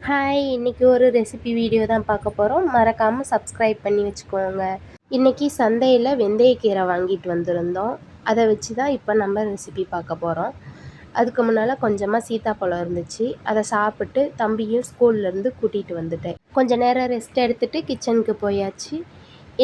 Hi! இன்னைக்கு ஒரு recipe video தான் பார்க்க போகிறோம். மறக்காமல் சப்ஸ்கிரைப் பண்ணி வச்சுக்கோங்க. இன்னைக்கு சந்தையில் வெந்தயக்கீரை வாங்கிட்டு வந்திருந்தோம். அதை வச்சு தான் இப்போ நம்ம ரெசிபி பார்க்க போகிறோம். அதுக்கு முன்னால் கொஞ்சமாக சீத்தாப்பழம் இருந்துச்சு. அதை சாப்பிட்டு தம்பியும் ஸ்கூல்லேருந்து கூட்டிகிட்டு வந்துட்டேன். கொஞ்சம் நேரம் ரெஸ்ட் எடுத்துகிட்டு கிச்சனுக்கு போயாச்சு.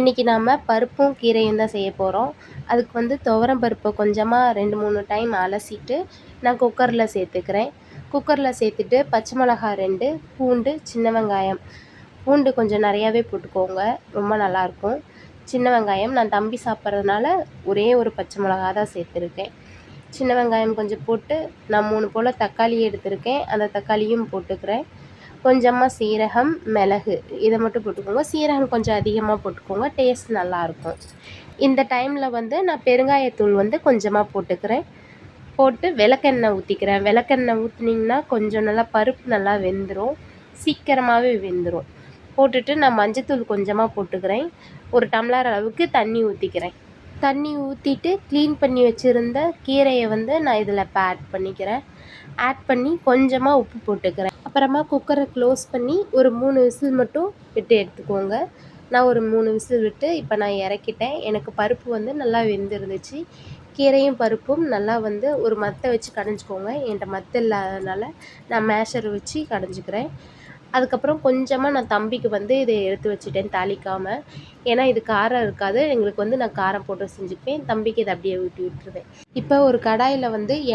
இன்றைக்கி நாம் பருப்பும் கீரையும் தான் செய்ய போகிறோம். அதுக்கு துவரம் பருப்பை கொஞ்சமாக 2-3 டைம் அலசிட்டு நான் குக்கரில் சேர்த்துக்கிறேன். குக்கரில் சேர்த்துட்டு பச்சை மிளகா 2, பூண்டு, சின்ன வெங்காயம். பூண்டு கொஞ்சம் நிறையாவே போட்டுக்கோங்க, ரொம்ப நல்லாயிருக்கும். சின்ன வெங்காயம் நான் தம்பி சாப்பிட்றதுனால ஒரே ஒரு பச்சை மிளகா தான் சேர்த்துருக்கேன். சின்ன வெங்காயம் கொஞ்சம் போட்டு நான் 3 போல் தக்காளி எடுத்திருக்கேன், அந்த தக்காளியும் போட்டுக்கிறேன். கொஞ்சமாக சீரகம், மிளகு இதை மட்டும் போட்டுக்கோங்க. சீரகம் கொஞ்சம் அதிகமாக போட்டுக்கோங்க, டேஸ்ட் நல்லாயிருக்கும். இந்த டைமில் நான் பெருங்காயத்தூள் கொஞ்சமாக போட்டுக்கிறேன். போட்டு விளக்கெண்ணெய் ஊற்றிக்கிறேன். விளக்கெண்ணெய் ஊற்றுனீங்கன்னா கொஞ்சம் நல்லா பருப்பு நல்லா வெந்துடும், சீக்கிரமாகவே வெந்துடும். போட்டுட்டு நான் மஞ்சத்தூள் கொஞ்சமாக போட்டுக்கிறேன். ஒரு டம்ளர் அளவுக்கு தண்ணி ஊற்றிக்கிறேன். தண்ணி ஊற்றிட்டு க்ளீன் பண்ணி வச்சுருந்த கீரையை நான் இதில் இப்போ ஆட் பண்ணிக்கிறேன். ஆட் பண்ணி கொஞ்சமாக உப்பு போட்டுக்கிறேன். அப்புறமா குக்கரை க்ளோஸ் பண்ணி ஒரு 3 விசில் மட்டும் விட்டு எடுத்துக்கோங்க. நான் ஒரு 3 விசில் விட்டு இப்போ நான் இறக்கிட்டேன். எனக்கு பருப்பு நல்லா வெந்துருந்துச்சு. கீரையும் பருப்பும் நல்லா ஒரு மத்தை வச்சு கடைஞ்சிக்கோங்க. என்கிட்ட மத்து இல்லாததுனால நான் மேஷர் வச்சு கடைஞ்சிக்கிறேன். அதுக்கப்புறம் கொஞ்சமாக நான் தம்பிக்கு இதை எடுத்து வச்சுட்டேன் தாளிக்காமல். ஏன்னா இது காரம் இருக்காது, எங்களுக்கு நான் காரம் போட்டு செஞ்சுப்பேன். தம்பிக்கு இதை அப்படியே ஊற்றி விட்டுருவேன். இப்போ ஒரு கடாயில்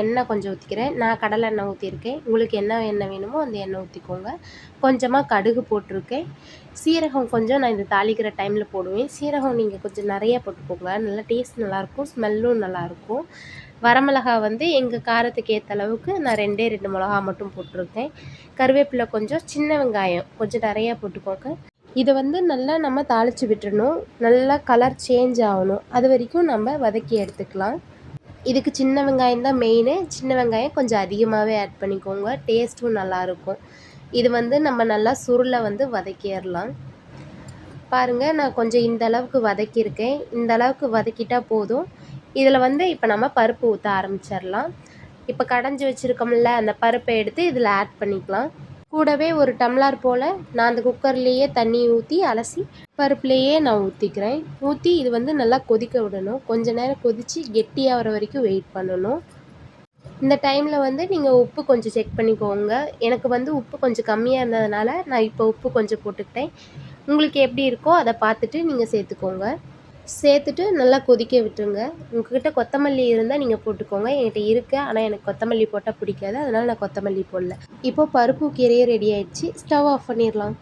எண்ணெய் கொஞ்சம் ஊற்றிக்கிறேன். நான் கடலை எண்ணெய் ஊற்றிருக்கேன். உங்களுக்கு என்ன எண்ணெய் வேணுமோ அந்த எண்ணெய் ஊற்றிக்கோங்க. கொஞ்சமாக கடுகு போட்டிருக்கேன். சீரகம் கொஞ்சம் நான் இந்த தாளிக்கிற டைமில் போடுவேன். சீரகம் நீங்கள் கொஞ்சம் நிறையா போட்டுக்கோங்க, நல்லா டேஸ்ட் நல்லாயிருக்கும், ஸ்மெல்லும் நல்லாயிருக்கும். வரமிளகா எங்கள் காரத்துக்கு ஏற்ற அளவுக்கு நான் 2 மிளகா மட்டும் போட்டிருக்கேன். கருவேப்பிலை கொஞ்சம், சின்ன வெங்காயம் கொஞ்சம் நிறையா போட்டுக்கோங்க. இதை நல்லா நம்ம தாளித்து விட்டுறணும். நல்லா கலர் சேஞ்ச் ஆகணும், அது வரைக்கும் நம்ம வதக்கி எடுத்துக்கலாம். இதுக்கு சின்ன வெங்காயம் தான் மெயினு. சின்ன வெங்காயம் கொஞ்சம் அதிகமாகவே ஆட் பண்ணிக்கோங்க, டேஸ்ட்டும் நல்லாயிருக்கும். இது நம்ம நல்லா சுருளை வதக்கிடலாம். பாருங்கள், நான் கொஞ்சம் இந்த அளவுக்கு வதக்கியிருக்கேன். இந்த அளவுக்கு வதக்கிட்டால் போதும். இதில் இப்போ நம்ம பருப்பு ஊற்ற ஆரம்பிச்சிடலாம். இப்போ கடைஞ்சி வச்சுருக்கோம்ல, அந்த பருப்பை எடுத்து இதில் ஆட் பண்ணிக்கலாம். கூடவே ஒரு டம்ளர் போல் நான் அந்த குக்கர்லேயே தண்ணி ஊற்றி அலசி பருப்புலேயே நான் ஊற்றிக்கிறேன். ஊற்றி இது நல்லா கொதிக்க விடணும். கொஞ்ச நேரம் கொதித்து கெட்டியாகிற வரைக்கும் வெயிட் பண்ணணும். இந்த டைமில் நீங்கள் உப்பு கொஞ்சம் செக் பண்ணிக்கோங்க. எனக்கு உப்பு கொஞ்சம் கம்மியாக இருந்ததுனால நான் இப்போ உப்பு கொஞ்சம் போட்டுக்கிட்டேன். உங்களுக்கு எப்படி இருக்கோ அதை பார்த்துட்டு நீங்கள் சேர்த்துக்கோங்க. சேர்த்துட்டு நல்லா கொதிக்க விட்டுருங்க. உங்கள்கிட்ட கொத்தமல்லி இருந்தால் நீங்கள் போட்டுக்கோங்க. என்கிட்ட இருக்குது, ஆனால் எனக்கு கொத்தமல்லி போட்டால் பிடிக்காது, அதனால் நான் கொத்தமல்லி போடல. இப்போது பருப்பு கீரையும் ரெடி ஆகிடுச்சு. ஸ்டவ் ஆஃப் பண்ணிடலாம்.